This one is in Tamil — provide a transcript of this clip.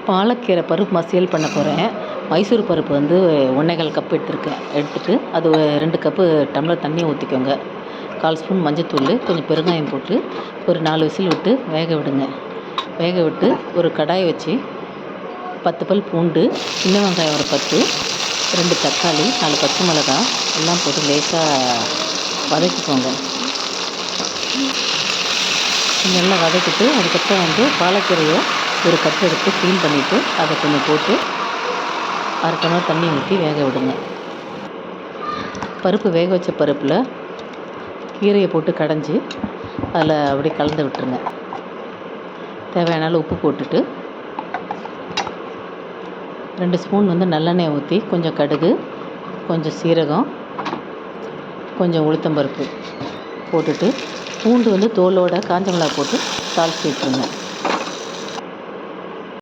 பாலக்கீரை பருப்பு மசியல் பண்ண போகிறேன். மைசூர் பருப்பு வந்து 1 1/4 கப் எடுத்திருக்கேன். எடுத்துட்டு அது 2 கப்பு டம்ளர் தண்ணி ஊற்றிக்கோங்க. 1/4 ஸ்பூன் மஞ்சத்தூள், கொஞ்சம் பெருங்காயம் போட்டு ஒரு 4 விசில் விட்டு வேக விடுங்க. வேக விட்டு ஒரு கடாயை வச்சு 10 பல் பூண்டு, சின்ன வெங்காயம் ஒரு 10, 2 தக்காளி, 4 பச்சை மிளகாய் எல்லாம் போட்டு லேசாக வதக்கிக்கோங்க. நல்லா வதக்கிட்டு அதுக்கப்புறம் வந்து பாலக்கீரையை ஒரு கப் எடுத்து க்ளீன் பண்ணிவிட்டு அதை கொஞ்சம் போட்டு 1/2 டம்ளர் தண்ணி ஊற்றி வேக விடுங்க. பருப்பு வேக வச்ச பருப்பில் கீரையை போட்டு கடைஞ்சி அதில் அப்படியே கலந்து விட்டுருங்க. தேவையான அளவு உப்பு போட்டுட்டு 2 ஸ்பூன் வந்து நல்லெண்ணெய் ஊற்றி கொஞ்சம் கடுகு, கொஞ்சம் சீரகம், கொஞ்சம் உளுத்தம்பருப்பு போட்டுட்டு பூண்டு வந்து தோலோட காஞ்ச மிளகாய் போட்டு தாளித்து விட்டுருங்க.